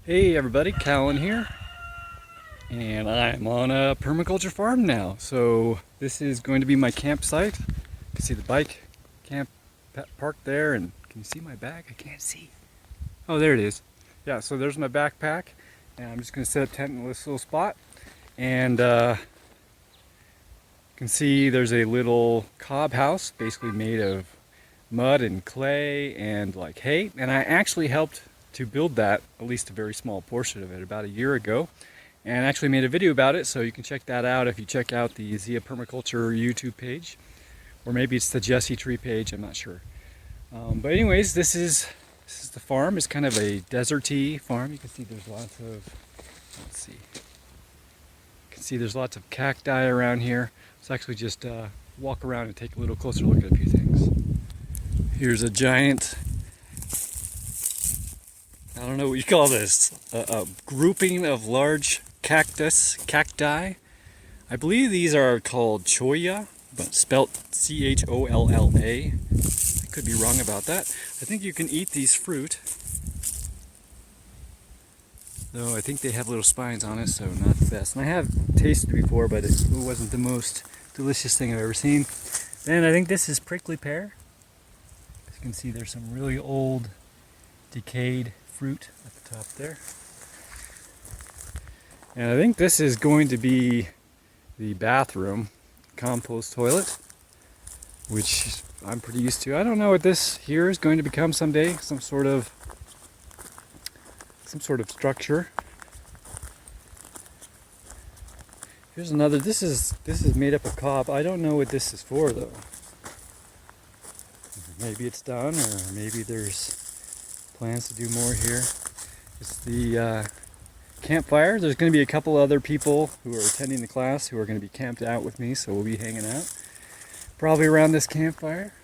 Hey everybody, Cahlen here, and I'm on a permaculture farm now. So this is going to be my campsite. You can see the bike camp parked there, and can you see my bag? I can't see. Oh, there it is. Yeah, so there's my backpack, and I'm just going to set up tent in this little spot. And you can see there's a little cob house, basically made of mud and clay and like hay. And I actually helped to build that, at least a very small portion of it, about a year ago, and actually made a video about it, so you can check that out if you check out the Zia Permaculture YouTube page, or maybe it's the Jesse Tree page, I'm not sure. But anyways, this is the farm. It's kind of a deserty farm. You can see there's lots of, let's see, you can see there's lots of cacti around here. Let's actually just walk around and take a little closer look at a few things. Here's a giant, I don't know what you call this, a grouping of large cacti. I believe these are called cholla, but spelt C-H-O-L-L-A. I could be wrong about that. I think you can eat these fruit, though I think they have little spines on it, so not the best. And I have tasted before, but it wasn't the most delicious thing I've ever seen. Then I think this is prickly pear. As you can see, there's some really old, decayed fruit at the top there. And I think this is going to be the bathroom, compost toilet, which I'm pretty used to. I don't know what this here is going to become someday, some sort of structure. Here's another, this is made up of cob. I don't know what this is for though. Maybe it's done, or maybe there's plans to do more here. It's the campfire. There's going to be a couple other people who are attending the class who are going to be camped out with me, so we'll be hanging out probably around this campfire.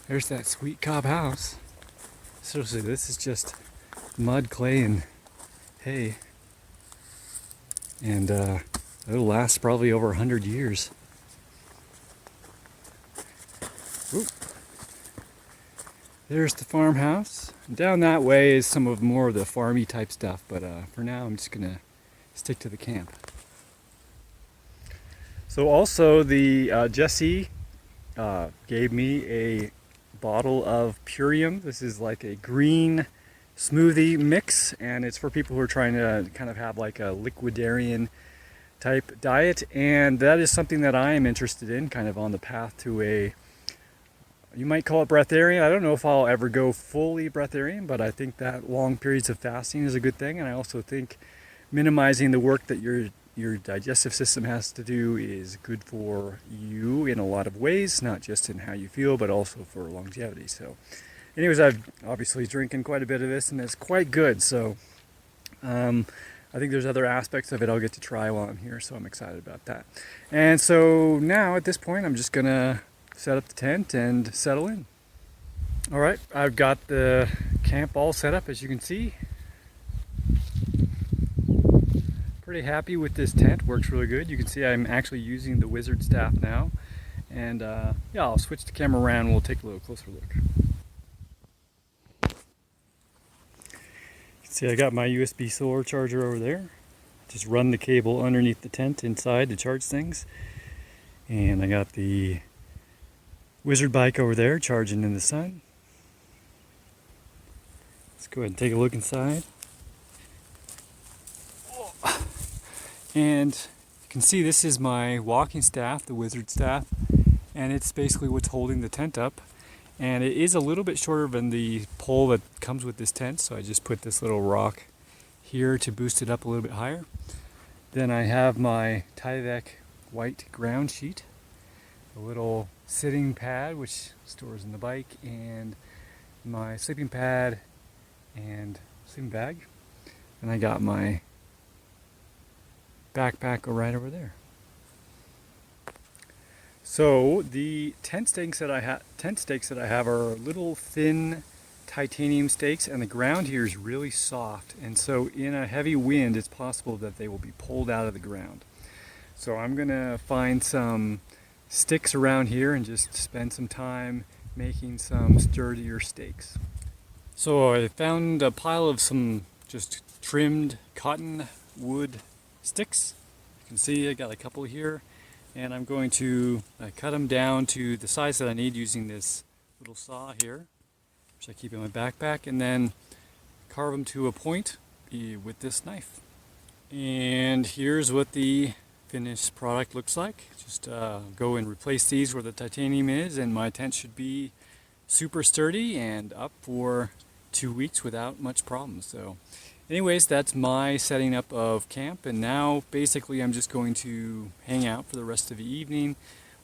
There's that sweet cob house. Seriously, this is just mud, clay, and hay, and it'll last probably over 100 years. Oop. There's the farmhouse. Down that way is some of more of the farmy type stuff, but for now I'm just gonna stick to the camp. So also the Jesse gave me a bottle of Purium. This is like a green smoothie mix, and it's for people who are trying to kind of have like a liquidarian type diet, and that is something that I am interested in, kind of on the path to a, you might call it breatharian. I don't know if I'll ever go fully breatharian, but I think that long periods of fasting is a good thing. And I also think minimizing the work that your digestive system has to do is good for you in a lot of ways, not just in how you feel, but also for longevity. So anyways, I've obviously drinking quite a bit of this, and it's quite good. So I think there's other aspects of it I'll get to try while I'm here, so I'm excited about that. And so now at this point, I'm just gonna set up the tent and settle in. All right, I've got the camp all set up, as you can see. Pretty happy with this tent, works really good. You can see I'm actually using the Wizard staff now. And yeah, I'll switch the camera around and we'll take a little closer look. You can see I got my USB solar charger over there. Just run the cable underneath the tent inside to charge things. And I got the Wizard bike over there charging in the sun. Let's go ahead and take a look inside. And you can see this is my walking staff, the Wizard staff, and it's basically what's holding the tent up. And it is a little bit shorter than the pole that comes with this tent, so I just put this little rock here to boost it up a little bit higher. Then I have my Tyvek white ground sheet, a little sitting pad which stores in the bike, and my sleeping pad and sleeping bag. And I got my backpack right over there. So the tent stakes that I have are little thin titanium stakes, and the ground here is really soft, and so in a heavy wind it's possible that they will be pulled out of the ground. So I'm gonna find some sticks around here and just spend some time making some sturdier stakes. So I found a pile of some just trimmed cotton wood sticks. You can see I got a couple here, and I'm going to cut them down to the size that I need using this little saw here, which I keep in my backpack, and then carve them to a point with this knife. And here's what the finished product looks like. Just go and replace these where the titanium is, and my tent should be super sturdy and up for 2 weeks without much problem. So anyways, that's my setting up of camp, and now basically I'm just going to hang out for the rest of the evening,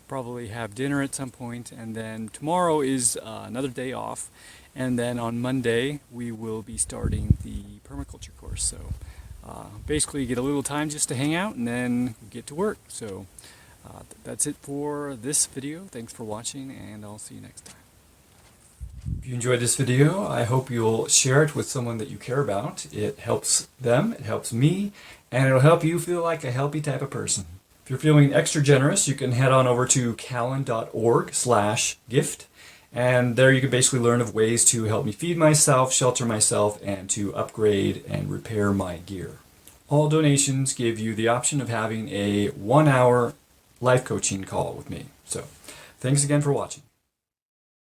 probably have dinner at some point, and then tomorrow is another day off, and then on Monday we will be starting the permaculture course. So basically get a little time just to hang out and then get to work. So that's it for this video. Thanks for watching, and I'll see you next time. If you enjoyed this video, I hope you'll share it with someone that you care about. It helps them, it helps me, and it'll help you feel like a healthy type of person. If you're feeling extra generous, you can head on over to cahlen.org/gift, and there you can basically learn of ways to help me feed myself, shelter myself, and to upgrade and repair my gear. All donations give you the option of having a 1-hour life coaching call with me. So thanks again for watching.